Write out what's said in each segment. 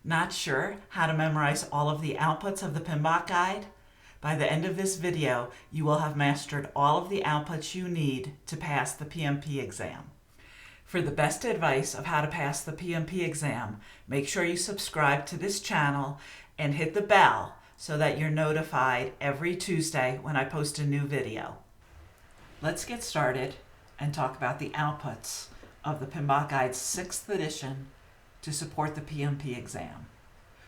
Not sure how to memorize all of the outputs of the PMBOK guide? By the end of this video, you will have mastered all of the outputs you need to pass the PMP exam. For the best advice of how to pass the PMP exam, make sure you subscribe to this channel and hit the bell so that you're notified every Tuesday when I post a new video. Let's get started and talk about the outputs of the PMBOK Guide's 6th edition to support the PMP exam.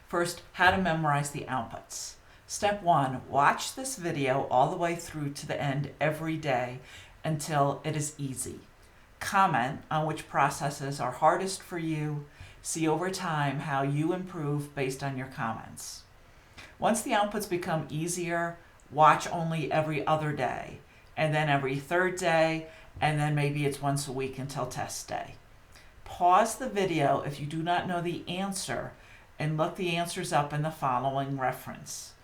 First, how to memorize the outputs. Step 1, watch this video all the way through to the end every day until it is easy. Comment on which processes are hardest for you. See over time how you improve based on your comments. Once the outputs become easier, watch only every other day, and then every third day, and then maybe it's once a week until test day. Pause the video if you do not know the answer and look the answers up in the following reference.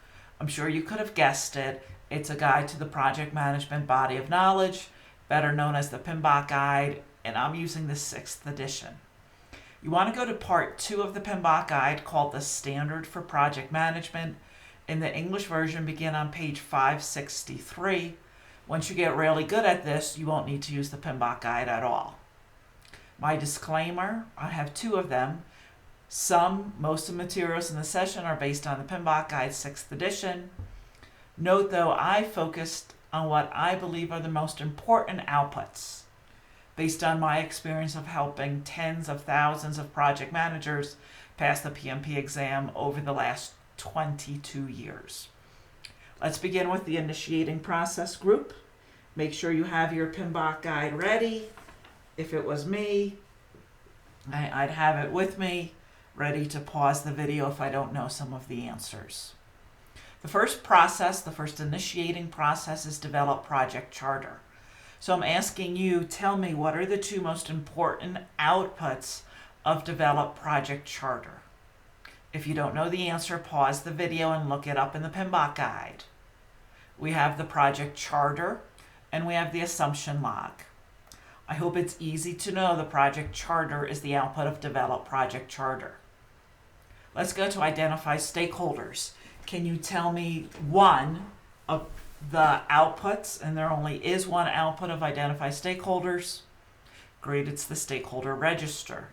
I'm sure you could have guessed it. It's a guide to the project management body of knowledge, better known as the PMBOK Guide, and I'm using the 6th edition. You want to go to part 2 of the PMBOK Guide called the Standard for Project Management. In the English version, begin on page 563. Once you get really good at this, you won't need to use the PMBOK Guide at all. My disclaimer, I have 2 of them. Most of the materials in the session are based on the PMBOK Guide 6th edition. Note though, I focused on what I believe are the most important outputs based on my experience of helping tens of thousands of project managers pass the PMP exam over the last 22 years. Let's begin with the initiating process group. Make sure you have your PMBOK Guide ready. If it was me, I'd have it with me, ready to pause the video if I don't know some of the answers. The first initiating process is develop project charter. So I'm asking you, tell me what are the 2 most important outputs of develop project charter? If you don't know the answer, pause the video and look it up in the PMBOK Guide. We have the project charter and we have the assumption log. I hope it's easy to know the project charter is the output of develop project charter. Let's go to identify stakeholders. Can you tell me one of the outputs, and there only is one output of identify stakeholders? Great, it's the stakeholder register.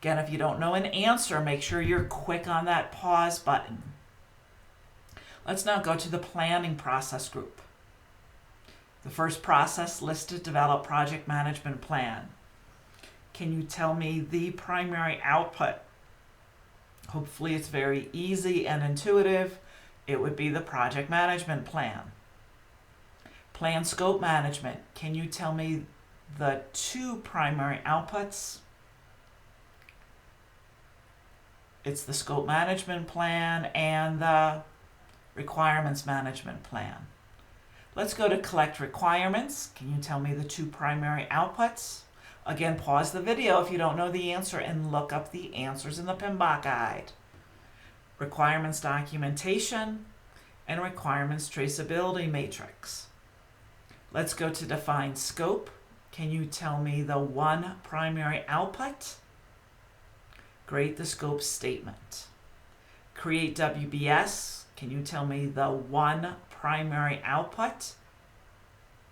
Again, if you don't know an answer, make sure you're quick on that pause button. Let's now go to the planning process group. The first process listed, develop project management plan. Can you tell me the primary output? Hopefully it's very easy and intuitive. It would be the project management plan. Plan scope management. Can you tell me the 2 primary outputs? It's the scope management plan and the requirements management plan. Let's go to collect requirements. Can you tell me the 2 primary outputs? Again, pause the video if you don't know the answer and look up the answers in the PMBOK Guide. Requirements documentation and requirements traceability matrix. Let's go to define scope. Can you tell me the 1 primary output? Great, the scope statement. Create WBS. Can you tell me the 1 primary output?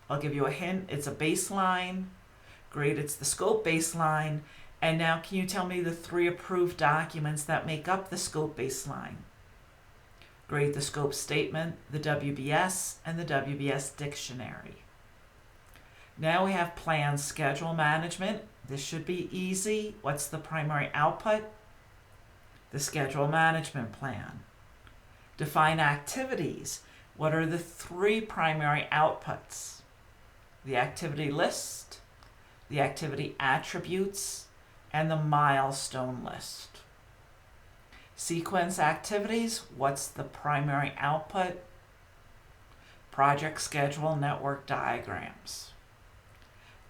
I'll give you a hint. It's a baseline. Great, it's the scope baseline. And now can you tell me the 3 approved documents that make up the scope baseline? Great, the scope statement, the WBS, and the WBS dictionary. Now we have plan schedule management. This should be easy. What's the primary output? The schedule management plan. Define activities. What are the 3 primary outputs? The activity list, the activity attributes, and the milestone list. Sequence activities. What's the primary output? Project schedule network diagrams.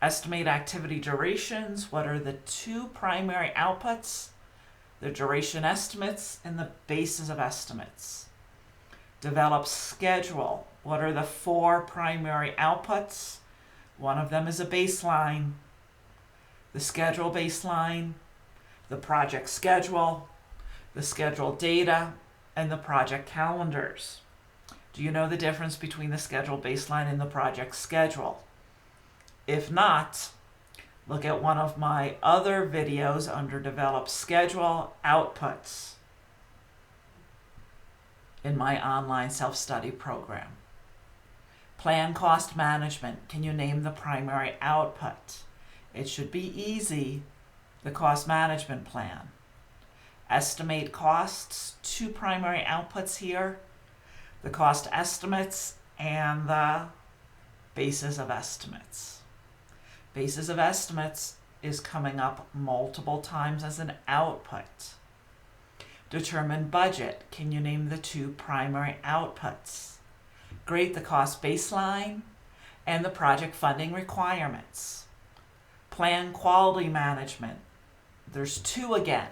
Estimate activity durations. What are the 2 primary outputs? The duration estimates and the basis of estimates. Develop schedule. What are the 4 primary outputs? One of them is a baseline. The schedule baseline, the project schedule, the schedule data, and the project calendars. Do you know the difference between the schedule baseline and the project schedule? If not, look at one of my other videos under Develop Schedule Outputs in my online self-study program. Plan cost management. Can you name the primary output? It should be easy, the cost management plan. Estimate costs, two primary outputs here, the cost estimates and the basis of estimates. Basis of estimates is coming up multiple times as an output. Determine budget. Can you name the two primary outputs? Grade the cost baseline and the project funding requirements. Plan quality management. There's two again.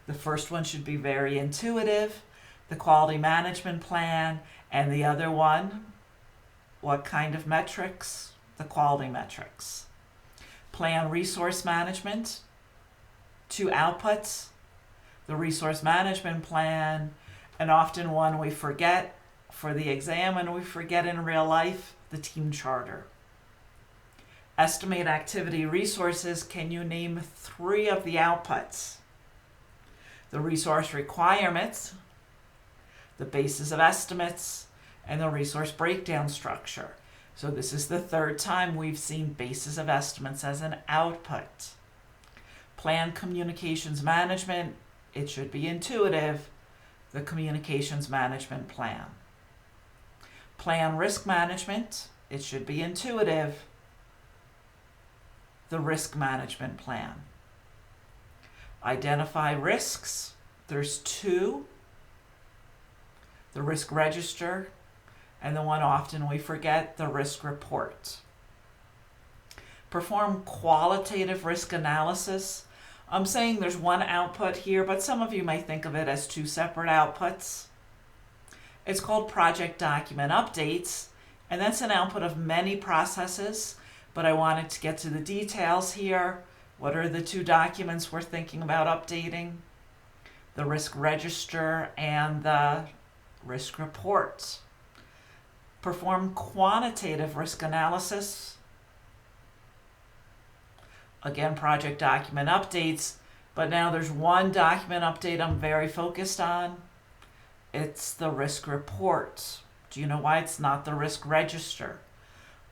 The first one should be very intuitive, the quality management plan, and the other one, what kind of metrics? The quality metrics. Plan resource management, two outputs, the resource management plan, and often one we forget for the exam and we forget in real life, the team charter. Estimate activity resources. Can you name three of the outputs? The resource requirements, the basis of estimates, and the resource breakdown structure. So this is the third time we've seen basis of estimates as an output. Plan communications management. It should be intuitive, the communications management plan. Plan risk management. It should be intuitive, the risk management plan. Identify risks. There's two, the risk register and the one often we forget, the risk report. Perform qualitative risk analysis. I'm saying there's one output here, but some of you may think of it as two separate outputs. It's called project document updates, and that's an output of many processes, but I wanted to get to the details here. What are the two documents we're thinking about updating? The risk register and the risk report. Perform quantitative risk analysis. Again, project document updates, but now there's one document update I'm very focused on. It's the risk report. Do you know why it's not the risk register?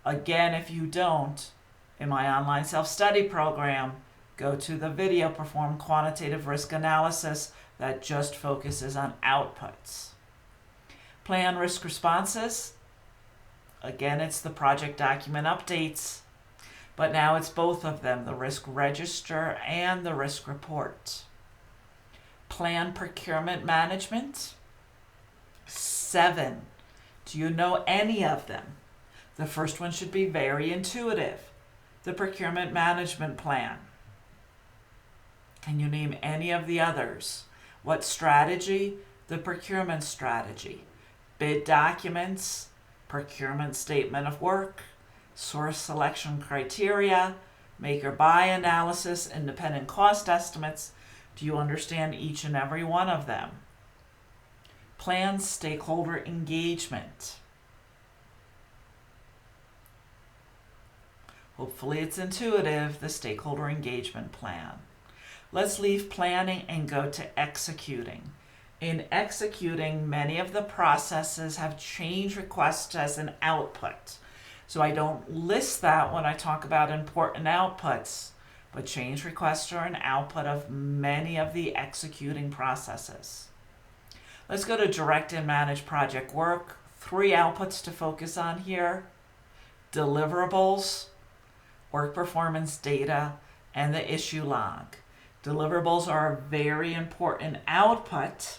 Again, if you don't, in my online self-study program, go to the video, Perform Quantitative Risk Analysis, that just focuses on outputs. Plan risk responses. Again, it's the project document updates, but now it's both of them, the risk register and the risk report. Plan procurement management. 7. Do you know any of them? The first one should be very intuitive, the procurement management plan. Can you name any of the others? What strategy? The procurement strategy. Bid documents, procurement statement of work, source selection criteria, make or buy analysis, independent cost estimates. Do you understand each and every one of them? Plan stakeholder engagement. Hopefully it's intuitive, the stakeholder engagement plan. Let's leave planning and go to executing. In executing, many of the processes have change requests as an output. So I don't list that when I talk about important outputs, but change requests are an output of many of the executing processes. Let's go to direct and manage project work. 3 outputs to focus on here: deliverables, work performance data, and the issue log. Deliverables are a very important output.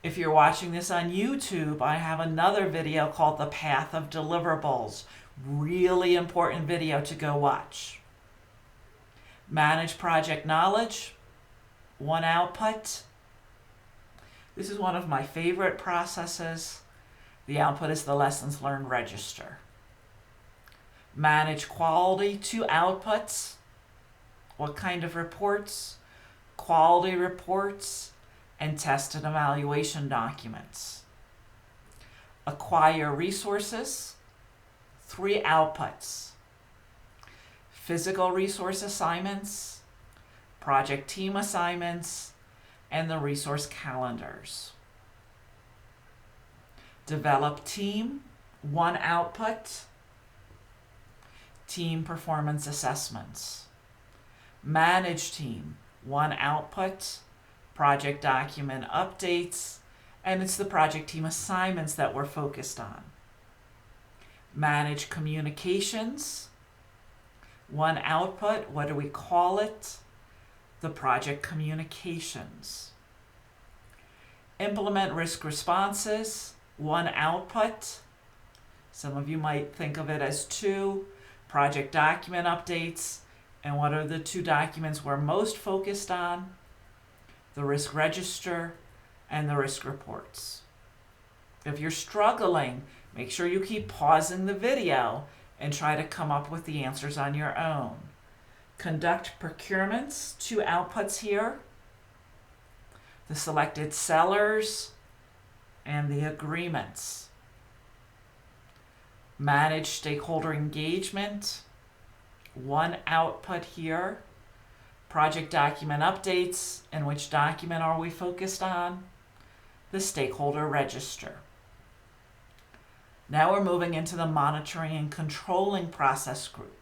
If you're watching this on YouTube, I have another video called The Path of Deliverables. Really important video to go watch. Manage project knowledge, 1 output. This is one of my favorite processes. The output is the lessons learned register. Manage quality, 2 outputs. What kind of reports? Quality reports and test and evaluation documents. Acquire resources, 3 outputs. Physical resource assignments, project team assignments, and the resource calendars. Develop team, 1 output. Team performance assessments. Manage team, 1 output. Project document updates, and it's the project team assignments that we're focused on. Manage communications, 1 output. What do we call it? The project communications. Implement risk responses, 1 output. Some of you might think of it as 2. Project document updates, and what are the 2 documents we're most focused on? The risk register and the risk reports. If you're struggling, make sure you keep pausing the video and try to come up with the answers on your own. Conduct procurements, 2 outputs here. The selected sellers and the agreements. Manage stakeholder engagement, 1 output here. Project document updates, and which document are we focused on? The stakeholder register. Now we're moving into the monitoring and controlling process group.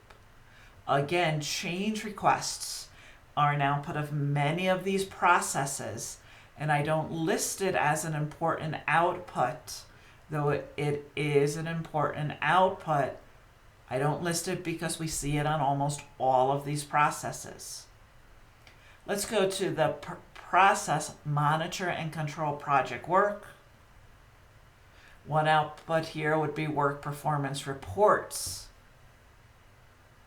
Again, change requests are an output of many of these processes, and I don't list it as an important output, though it is an important output. I don't list it because we see it on almost all of these processes. Let's go to the process monitor and control project work. 1 output here would be work performance reports.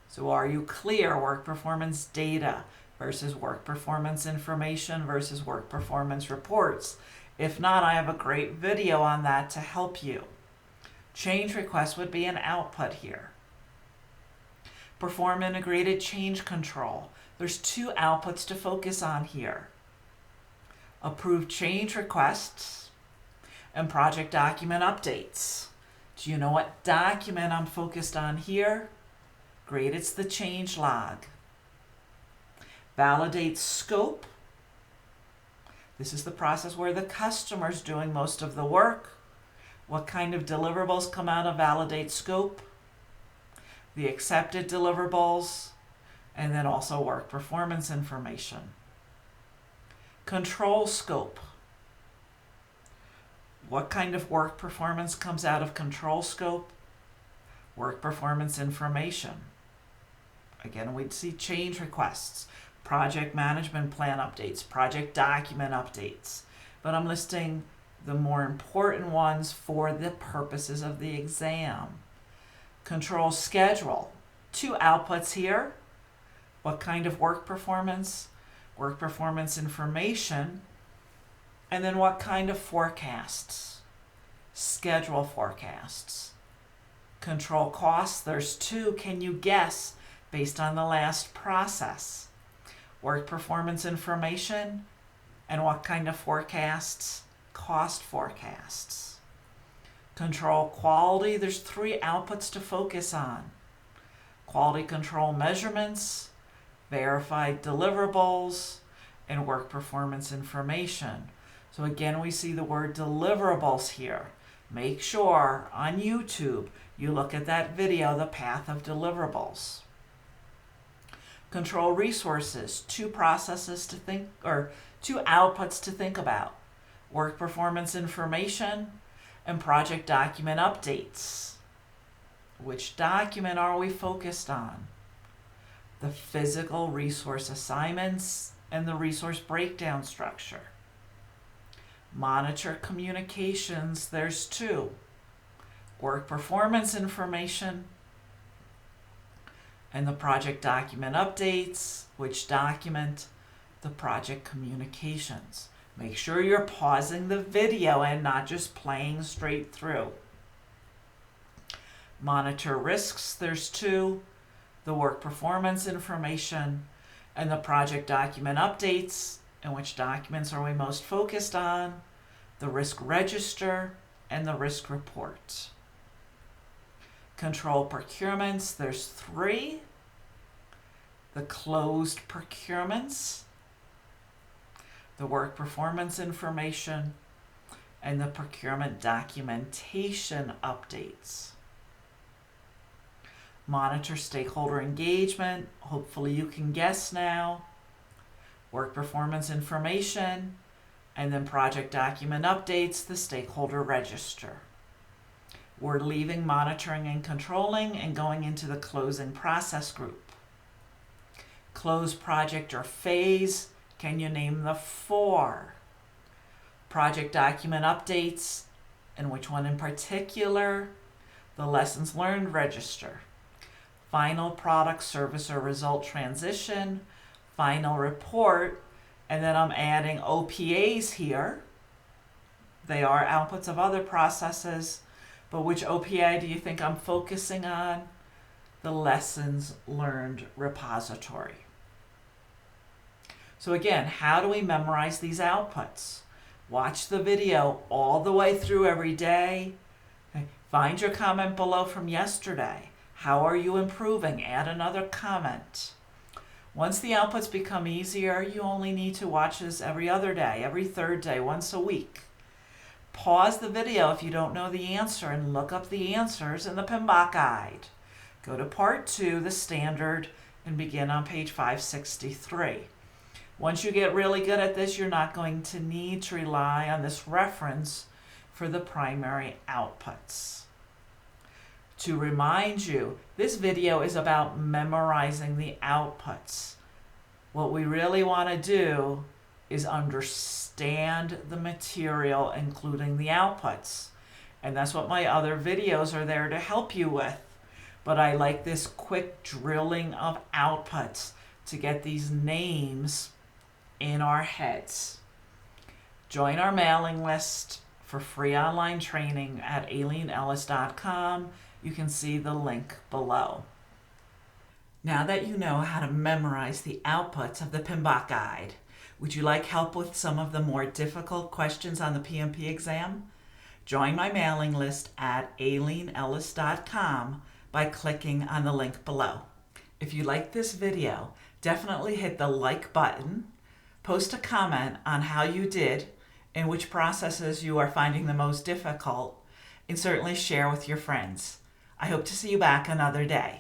So are you clear? Work performance data versus work performance information versus work performance reports. If not, I have a great video on that to help you. Change request would be an output here. Perform integrated change control. There's 2 outputs to focus on here. Approve change requests and project document updates. Do you know what document I'm focused on here? Great, it's the change log. Validate scope. This is the process where the customer's doing most of the work. What kind of deliverables come out of validate scope? The accepted deliverables, and then also work performance information. Control scope. What kind of work performance comes out of control scope? Work performance information. Again, we'd see change requests, project management plan updates, project document updates, but I'm listing the more important ones for the purposes of the exam. Control schedule. 2 outputs here. What kind of work performance? Work performance information. And then what kind of forecasts? Schedule forecasts. Control costs. There's 2. Can you guess based on the last process? Work performance information and what kind of forecasts? Cost forecasts. Control quality. There's 3 outputs to focus on. Quality control measurements, verified deliverables, and work performance information. So again, we see the word deliverables here. Make sure on YouTube you look at that video, the path of deliverables. Control resources, 2 processes to think, or 2 outputs to think about. Work performance information and project document updates. Which document are we focused on? The physical resource assignments and the resource breakdown structure. Monitor communications, there's 2. Work performance information and the project document updates, which document? The project communications. Make sure you're pausing the video and not just playing straight through. Monitor risks, there's 2. The work performance information and the project document updates, and which documents are we most focused on? The risk register and the risk report. Control procurements, there's 3. The closed procurements, the work performance information, and the procurement documentation updates. Monitor stakeholder engagement, hopefully you can guess now. Work performance information, and then project document updates, the stakeholder register. We're leaving monitoring and controlling and going into the closing process group. Close project or phase, can you name the 4? Project document updates, and which one in particular? The lessons learned register. Final product, service, or result transition, final report, and then I'm adding OPAs here. They are outputs of other processes, but which OPA do you think I'm focusing on? The lessons learned repository. So again, how do we memorize these outputs? Watch the video all the way through every day. Find your comment below from yesterday. How are you improving? Add another comment. Once the outputs become easier, you only need to watch this every other day, every 3rd day, once a week. Pause the video if you don't know the answer and look up the answers in the PMBOK guide. Go to part 2, the standard, and begin on page 563. Once you get really good at this, you're not going to need to rely on this reference for the primary outputs. To remind you, this video is about memorizing the outputs. What we really want to do is understand the material, including the outputs. And that's what my other videos are there to help you with. But I like this quick drilling of outputs to get these names in our heads. Join our mailing list for free online training at AileenEllis.com. You can see the link below. Now that you know how to memorize the outputs of the PMBOK guide, would you like help with some of the more difficult questions on the PMP exam? Join my mailing list at AileenEllis.com by clicking on the link below. If you like this video, definitely hit the like button, post a comment on how you did and which processes you are finding the most difficult, and certainly share with your friends. I hope to see you back another day.